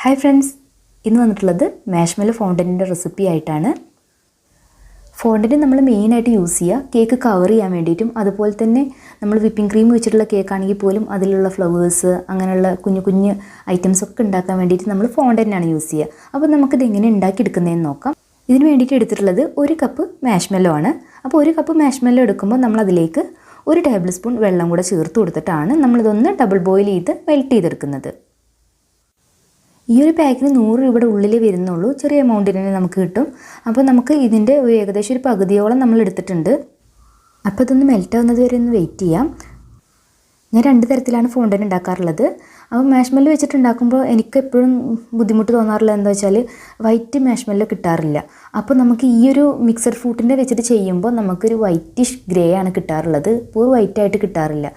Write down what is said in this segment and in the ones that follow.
Hi friends, ഇന്ന് വന്നിട്ടുള്ളത് marshmallow fondant recipe ആയിട്ടാണ്. Fondant നമ്മൾ മെയിൻ ആയിട്ട് യൂസ് ചെയ്യുക കേക്ക് കവർ ചെയ്യാൻ വേണ്ടിയിട്ടും അതുപോലെ തന്നെ നമ്മൾ വിപ്പിംഗ് ക്രീം വെച്ചിട്ടുള്ള കേക്ക് ആണെങ്കിൽ പോലും അതിലുള്ള ഫ്ലവേഴ്സ് അങ്ങനെയുള്ള കുഞ്ഞു കുഞ്ഞു ഐറ്റംസ് ഒക്കെ ഉണ്ടാക്കാൻ വേണ്ടിയിട്ട് നമ്മൾ fondant ആണ് യൂസ് ചെയ്യുക. അപ്പോൾ നമുക്ക് ഇത് എങ്ങനെ ഉണ്ടാക്കി എടുക്കുന്നതെന്ന് നോക്കാം. ഇതിനു വേണ്ടിയിട്ട് എടുത്തിട്ടുള്ളത് 1 കപ്പ് marshmallow ആണ്. അപ്പോൾ 1 കപ്പ് marshmallow എടുക്കുമ്പോൾ നമ്മൾ അതിലേക്ക് 1 ടേബിൾ സ്പൂൺ വെള്ളം കൂടി ചേർത്ത് കൊടുത്തിട്ടാണ് നമ്മൾ ഇതൊന്ന് ഡബിൾ ബോയിൽ ചെയ്ത് മെൽറ്റ് ചെയ്തെടുക്കുന്നത്. ഈ ഒരു പാക്കിന് 100 രൂപയുടെ ഉള്ളിൽ വരുന്നുള്ളൂ. ചെറിയ എമൗണ്ടിന് നമുക്ക് കിട്ടും. അപ്പോൾ നമുക്ക് ഇതിന്റെ ഏകദേശം ഒരു പകുതിയോളം നമ്മൾ എടുത്തിട്ടുണ്ട്. അപ്പോൾ ഇതൊന്ന് മെൽറ്റ് ആവുന്നത് വരെ ഒന്ന് വെയിറ്റ് ചെയ്യാം. ഞാൻ രണ്ട് തരത്തിലാണ് ഫോണ്ടന്റ് ഉണ്ടാക്കാറുള്ളത്. അപ്പോൾ മാഷ്മെല്ലോ വെച്ചിട്ട് ഉണ്ടാക്കുമ്പോൾ എനിക്ക് എപ്പോഴും ബുദ്ധിമുട്ട് തോന്നാറുള്ളത് എന്താ വെച്ചാൽ വൈറ്റ് മാഷ്മെല്ലോ കിട്ടാറില്ല. അപ്പോൾ നമുക്ക് ഈ ഒരു മിക്സഡ് ഫ്രൂട്ടിന്റെ വെച്ചിട്ട് ചെയ്യുമ്പോൾ നമുക്കൊരു വൈറ്റിഷ് ഗ്രേ ആണ് കിട്ടാറുള്ളത്. പൂർ വൈറ്റ് ആയിട്ട് കിട്ടാറില്ല.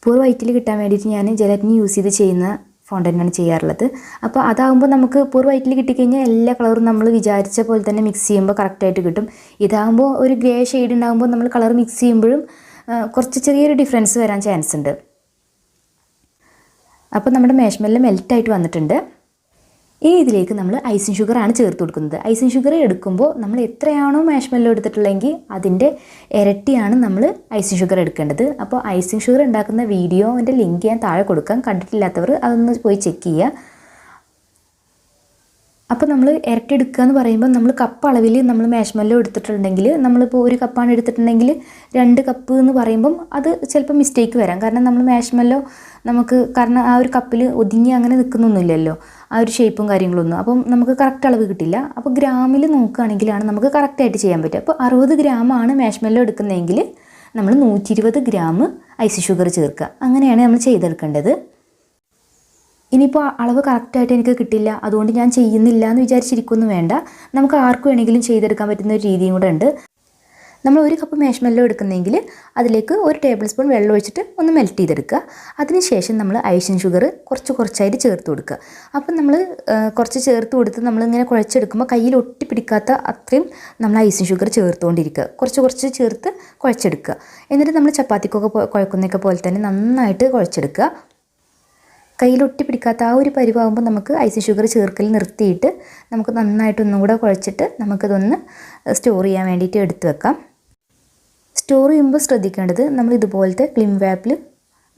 പൂർ വൈറ്റിൽ കിട്ടാൻ വേണ്ടിയിട്ട് ഞാൻ ജെലറ്റിൻ യൂസ് ചെയ്ത് ചെയ്യുന്ന ഫോണ്ടൻ്റാണ് ചെയ്യാറുള്ളത്. അപ്പോൾ അതാകുമ്പോൾ നമുക്ക് പൂർ വൈറ്റിൽ കിട്ടിക്കഴിഞ്ഞാൽ എല്ലാ കളറും നമ്മൾ വിചാരിച്ച പോലെ തന്നെ മിക്സ് ചെയ്യുമ്പോൾ കറക്റ്റായിട്ട് കിട്ടും. ഇതാകുമ്പോൾ ഒരു ഗ്രേ ഷെയ്ഡ് ഉണ്ടാകുമ്പോൾ നമ്മൾ കളർ മിക്സ് ചെയ്യുമ്പോഴും കുറച്ച് ചെറിയൊരു ഡിഫറൻസ് വരാൻ ചാൻസ് ഉണ്ട്. അപ്പോൾ നമ്മുടെ മാഷ്മെല്ലോ മെൽറ്റായിട്ട് വന്നിട്ടുണ്ട്. ഇനി ഇതിലേക്ക് നമ്മൾ ഐസിങ് ഷുഗറാണ് ചേർത്ത് കൊടുക്കുന്നത്. ഐസിങ് ഷുഗർ എടുക്കുമ്പോൾ നമ്മൾ എത്രയാണോ മാഷ്മെല്ലോ എടുത്തിട്ടുള്ളതെങ്കിൽ അതിൻ്റെ ഇരട്ടിയാണ് നമ്മൾ ഐസിങ് ഷുഗർ എടുക്കേണ്ടത്. അപ്പോൾ ഐസിങ് ഷുഗർ ഉണ്ടാക്കുന്ന വീഡിയോൻ്റെ ലിങ്ക് ഞാൻ താഴെ കൊടുക്കാം. കണ്ടിട്ടില്ലാത്തവർ അതൊന്ന് പോയി ചെക്ക് ചെയ്യുക. അപ്പോൾ നമ്മൾ ഇരട്ടി എടുക്കുക എന്ന് പറയുമ്പോൾ നമ്മൾ കപ്പ് അളവിൽ നമ്മൾ മാഷ്മെല്ലോ എടുത്തിട്ടുണ്ടെങ്കിൽ നമ്മളിപ്പോൾ 1 കപ്പാണ് എടുത്തിട്ടുണ്ടെങ്കിൽ 2 കപ്പ് എന്ന് പറയുമ്പം അത് ചിലപ്പോൾ മിസ്റ്റേക്ക് വരാം. കാരണം നമ്മൾ മാഷ്മെല്ലോ കാരണം ആ ഒരു കപ്പിൽ ഒതുങ്ങി അങ്ങനെ നിൽക്കുന്നൊന്നുമില്ലല്ലോ, ആ ഒരു ഷേപ്പും കാര്യങ്ങളൊന്നും. അപ്പം നമുക്ക് കറക്റ്റ് അളവ് കിട്ടില്ല. അപ്പോൾ ഗ്രാമിൽ നോക്കുകയാണെങ്കിലാണ് നമുക്ക് കറക്റ്റായിട്ട് ചെയ്യാൻ പറ്റുക. അപ്പോൾ 60 ഗ്രാമാണ് മാഷ്മെല്ലോ എടുക്കുന്നതെങ്കിൽ നമ്മൾ 120 ഗ്രാം ഐസിങ് ഷുഗർ ചേർക്കുക. അങ്ങനെയാണ് നമ്മൾ ചെയ്തെടുക്കേണ്ടത്. ഇനിയിപ്പോൾ അളവ് കറക്റ്റായിട്ട് എനിക്ക് കിട്ടില്ല, അതുകൊണ്ട് ഞാൻ ചെയ്യുന്നില്ല എന്ന് വിചാരിച്ചിരിക്കൊന്നും വേണ്ട. നമുക്ക് ആർക്കും വേണമെങ്കിലും ചെയ്തെടുക്കാൻ പറ്റുന്ന ഒരു രീതിയും കൂടെ ഉണ്ട്. നമ്മൾ 1 കപ്പ് മാഷ്മെല്ലോ എടുക്കുന്നെങ്കിൽ അതിലേക്ക് 1 ടേബിൾ സ്പൂൺ വെള്ളം ഒഴിച്ചിട്ട് ഒന്ന് മെൽറ്റ് ചെയ്തെടുക്കുക. അതിനുശേഷം നമ്മൾ ഐസിങ് ഷുഗർ കുറച്ചായിട്ട് ചേർത്ത് കൊടുക്കുക. അപ്പം നമ്മൾ കുറച്ച് ചേർത്ത് കൊടുത്ത് നമ്മളിങ്ങനെ കുഴച്ചെടുക്കുമ്പോൾ കയ്യിൽ ഒട്ടിപ്പിടിക്കാത്ത അത്രയും നമ്മൾ ഐസിങ് ഷുഗർ ചേർത്തുകൊണ്ടിരിക്കുക. കുറച്ച് ചേർത്ത് കുഴച്ചെടുക്കുക. എന്നിട്ട് നമ്മൾ ചപ്പാത്തിക്കൊക്കെ കുഴക്കുന്നതൊക്കെ പോലെ തന്നെ നന്നായിട്ട് കുഴച്ചെടുക്കുക. കയ്യിലൊട്ടി പിടിക്കാത്ത ആ ഒരു പരിവാകുമ്പോൾ നമുക്ക് ഐസിങ് ഷുഗർ ചേർക്കൽ നിർത്തിയിട്ട് നമുക്ക് നന്നായിട്ട് ഒന്നും കൂടെ കുഴച്ചിട്ട് നമുക്കിതൊന്ന് സ്റ്റോർ ചെയ്യാൻ വേണ്ടിയിട്ട് എടുത്ത് വെക്കാം. സ്റ്റോർ ചെയ്യുമ്പോൾ ശ്രദ്ധിക്കേണ്ടത് നമ്മൾ ഇതുപോലത്തെ ക്ലിം വാപ്പിൽ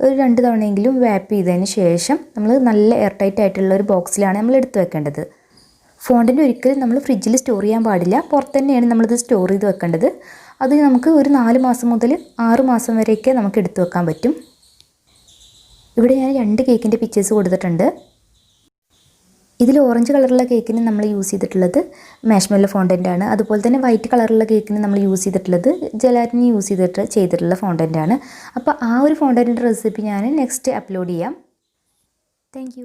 ഒരു 2 തവണയെങ്കിലും വാപ്പ് ചെയ്തതിന് ശേഷം നമ്മൾ നല്ല എയർ ടൈറ്റ് ആയിട്ടുള്ള ഒരു ബോക്സിലാണ് നമ്മൾ എടുത്ത് വെക്കേണ്ടത്. ഫോണ്ടൻ്റ് ഒരിക്കലും നമ്മൾ ഫ്രിഡ്ജിൽ സ്റ്റോർ ചെയ്യാൻ പാടില്ല. പുറത്ത് തന്നെയാണ് നമ്മളിത് സ്റ്റോർ ചെയ്ത് വെക്കേണ്ടത്. അത് നമുക്ക് ഒരു 4 മാസം മുതൽ 6 മാസം വരെയൊക്കെ നമുക്ക് എടുത്ത് വെക്കാൻ പറ്റും. ഇവിടെ ഞാൻ 2 കേക്കിൻ്റെ പിക്ചേഴ്സ് കൊടുത്തിട്ടുണ്ട്. ഇതിൽ ഓറഞ്ച് കളറുള്ള കേക്കിന് നമ്മൾ യൂസ് ചെയ്തിട്ടുള്ളത് മാഷ്മെല്ലോ ഫോണ്ടൻ്റ് ആണ്. അതുപോലെ തന്നെ വൈറ്റ് കളറുള്ള കേക്കിന് നമ്മൾ യൂസ് ചെയ്തിട്ടുള്ളത് ജെലാറ്റിൻ യൂസ് ചെയ്തിട്ടുള്ള ഫോണ്ടൻ്റ് ആണ്. അപ്പോൾ ആ ഒരു ഫോണ്ടൻ്റിൻ്റെ റെസിപ്പി ഞാൻ നെക്സ്റ്റ് അപ്ലോഡ് ചെയ്യാം. താങ്ക്